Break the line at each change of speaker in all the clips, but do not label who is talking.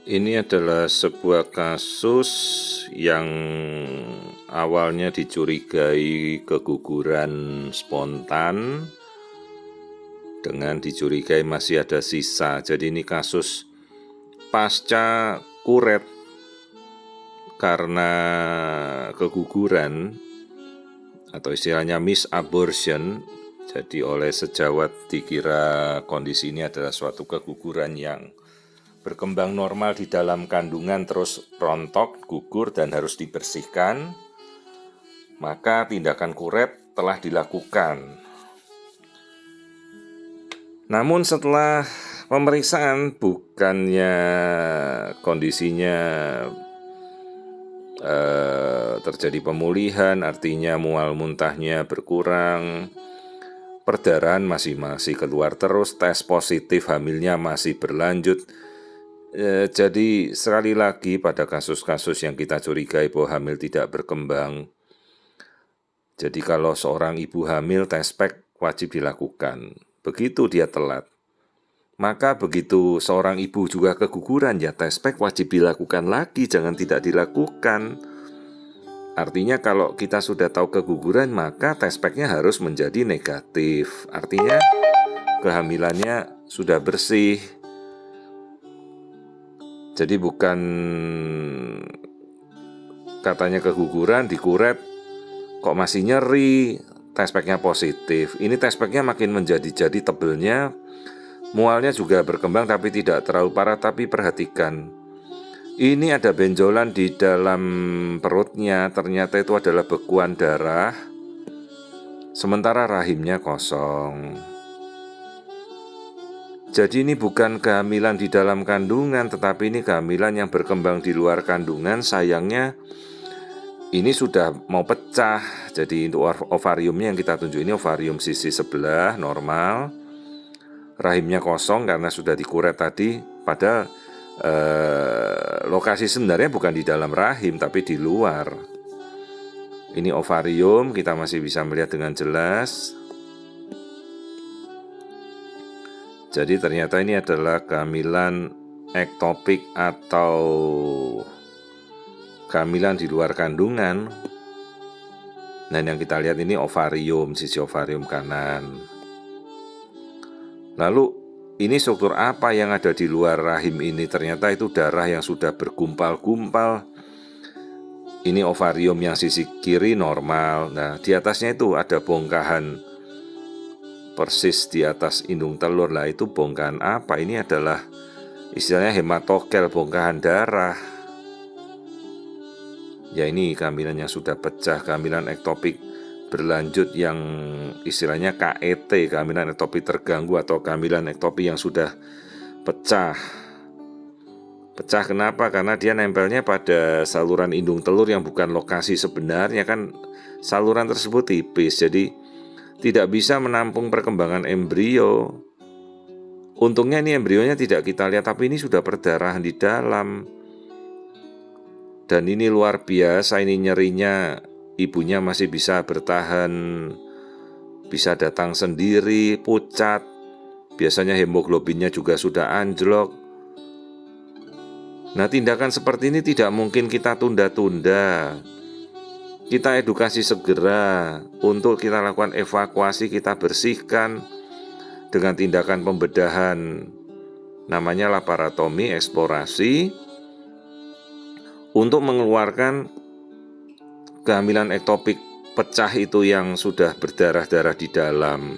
Ini adalah sebuah kasus yang awalnya dicurigai keguguran spontan dengan dicurigai masih ada sisa. Jadi ini kasus pasca kuret karena keguguran atau istilahnya misabortion. Jadi oleh sejawat dikira kondisi ini adalah suatu keguguran yang berkembang normal di dalam kandungan terus rontok, gugur dan harus dibersihkan, maka tindakan kuret telah dilakukan. Namun setelah pemeriksaan bukannya kondisinya terjadi pemulihan, artinya mual muntahnya berkurang, perdarahan masih keluar terus, tes positif hamilnya masih berlanjut. Jadi sekali lagi pada kasus-kasus yang kita curigai bahwa hamil tidak berkembang, jadi kalau seorang ibu hamil tes pack wajib dilakukan. Begitu dia telat, maka begitu seorang ibu juga keguguran, ya tes pack wajib dilakukan lagi, jangan tidak dilakukan. Artinya kalau kita sudah tahu keguguran, maka tes packnya harus menjadi negatif. Artinya kehamilannya sudah bersih. Jadi bukan katanya keguguran, dikuret, kok masih nyeri, tes packnya positif. Ini tes packnya makin menjadi-jadi tebelnya, mualnya juga berkembang tapi tidak terlalu parah. Tapi perhatikan, ini ada benjolan di dalam perutnya, ternyata itu adalah bekuan darah, sementara rahimnya kosong. Jadi ini bukan kehamilan di dalam kandungan, tetapi ini kehamilan yang berkembang di luar kandungan. Sayangnya ini sudah mau pecah. Jadi untuk ovariumnya yang kita tunjuk ini ovarium sisi sebelah normal, rahimnya kosong karena sudah dikuret tadi. Padahal lokasi sebenarnya bukan di dalam rahim tapi di luar. Ini ovarium, kita masih bisa melihat dengan jelas. Jadi ternyata ini adalah kehamilan ektopik atau kehamilan di luar kandungan. Nah, yang kita lihat ini ovarium, sisi ovarium kanan. Lalu ini struktur apa yang ada di luar rahim ini? Ternyata itu darah yang sudah bergumpal-gumpal. Ini ovarium yang sisi kiri normal. Nah, di atasnya itu ada bongkahan persis di atas indung telur. Lah itu bongkahan apa? Ini adalah istilahnya hematokel, bongkahan darah. Ya ini kehamilan yang sudah pecah, kehamilan ektopik berlanjut yang istilahnya KET, kehamilan ektopik terganggu atau kehamilan ektopik yang sudah pecah. Pecah kenapa? Karena dia nempelnya pada saluran indung telur yang bukan lokasi sebenarnya, kan saluran tersebut tipis, jadi tidak bisa menampung perkembangan embrio. Untungnya ini embrionya tidak kita lihat, tapi ini sudah perdarahan di dalam. Dan ini luar biasa, ini nyerinya ibunya masih bisa bertahan, bisa datang sendiri, pucat. Biasanya hemoglobinnya juga sudah anjlok. Nah, tindakan seperti ini tidak mungkin kita tunda-tunda. Kita edukasi segera untuk kita lakukan evakuasi, kita bersihkan dengan tindakan pembedahan. Namanya laparotomi, eksplorasi, untuk mengeluarkan kehamilan ektopik pecah itu yang sudah berdarah-darah di dalam.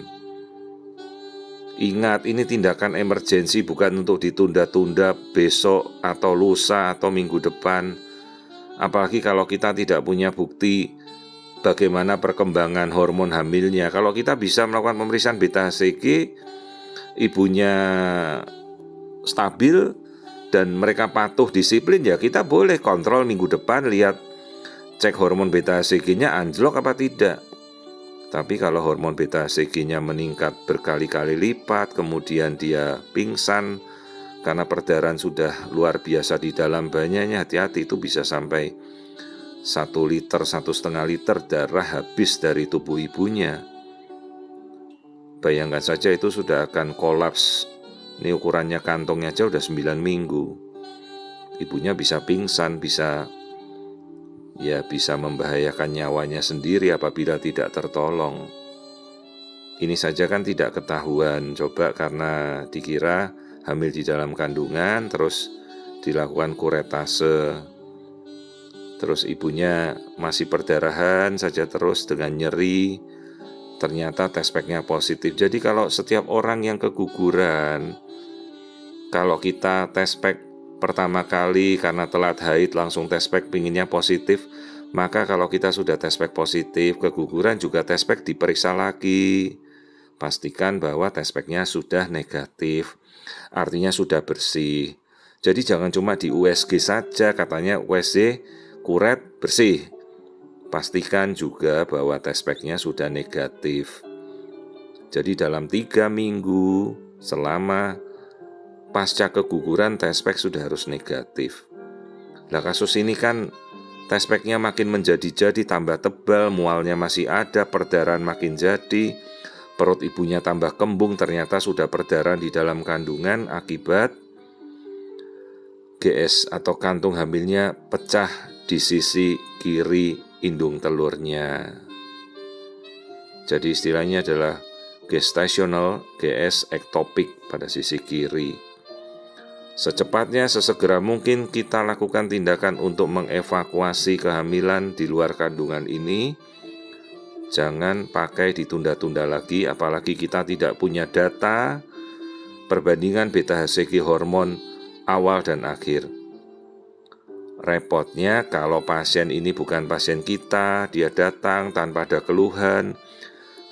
Ingat, ini tindakan emergensi, bukan untuk ditunda-tunda besok atau lusa atau minggu depan. Apalagi kalau kita tidak punya bukti bagaimana perkembangan hormon hamilnya. Kalau kita bisa melakukan pemeriksaan beta HCG, ibunya stabil dan mereka patuh disiplin, ya kita boleh kontrol minggu depan, lihat cek hormon beta HCG-nya anjlok apa tidak. Tapi kalau hormon beta HCG-nya meningkat berkali-kali lipat, kemudian dia pingsan karena perdarahan sudah luar biasa di dalam bayinya, hati-hati, itu bisa sampai 1 liter, 1,5 liter darah habis dari tubuh ibunya. Bayangkan saja itu sudah akan kolaps. Ini ukurannya kantongnya aja udah 9 minggu. ibunya bisa pingsan, bisa membahayakan nyawanya sendiri apabila tidak tertolong. Ini saja kan tidak ketahuan, coba karena dikira hamil di dalam kandungan, terus dilakukan kuretase, terus ibunya masih perdarahan saja terus dengan nyeri, ternyata test pack-nya positif. Jadi kalau setiap orang yang keguguran, kalau kita test pack pertama kali karena telat haid langsung test pack pinginnya positif, maka kalau kita sudah test pack positif, keguguran juga test pack diperiksa lagi. Pastikan bahwa test pack-nya sudah negatif, artinya sudah bersih. Jadi jangan cuma di USG saja, katanya USG kuret bersih. Pastikan juga bahwa test pack-nya sudah negatif. Jadi dalam 3 minggu selama pasca keguguran test pack sudah harus negatif. Nah kasus ini kan test pack-nya makin menjadi-jadi, tambah tebal, mualnya masih ada, perdarahan makin jadi, perut ibunya tambah kembung, ternyata sudah perdarahan di dalam kandungan akibat GS atau kantung hamilnya pecah di sisi kiri indung telurnya. Jadi istilahnya adalah gestational GS ectopic pada sisi kiri. Secepatnya, sesegera mungkin kita lakukan tindakan untuk mengevakuasi kehamilan di luar kandungan ini. Jangan pakai ditunda-tunda lagi, apalagi kita tidak punya data perbandingan beta-HCG hormon awal dan akhir. Repotnya kalau pasien ini bukan pasien kita, dia datang tanpa ada keluhan,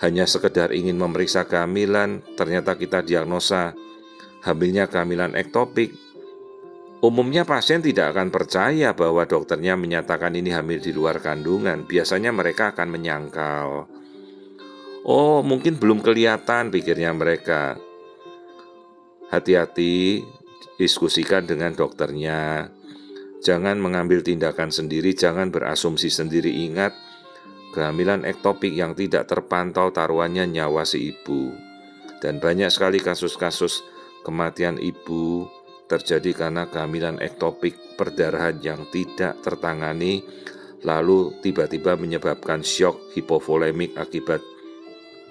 hanya sekedar ingin memeriksa kehamilan, ternyata kita diagnosa hamilnya kehamilan ektopik. Umumnya pasien tidak akan percaya bahwa dokternya menyatakan ini hamil di luar kandungan. Biasanya mereka akan menyangkal. Oh, mungkin belum kelihatan, pikirnya mereka. Hati-hati, diskusikan dengan dokternya. Jangan mengambil tindakan sendiri, jangan berasumsi sendiri. Ingat, kehamilan ektopik yang tidak terpantau taruhannya nyawa si ibu. Dan banyak sekali kasus-kasus kematian ibu terjadi karena kehamilan ektopik, perdarahan yang tidak tertangani, lalu tiba-tiba menyebabkan syok hipovolemik akibat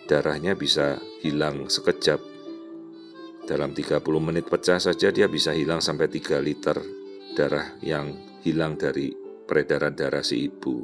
darahnya bisa hilang sekejap. Dalam 30 menit pecah saja dia bisa hilang sampai 3 liter darah yang hilang dari peredaran darah si ibu.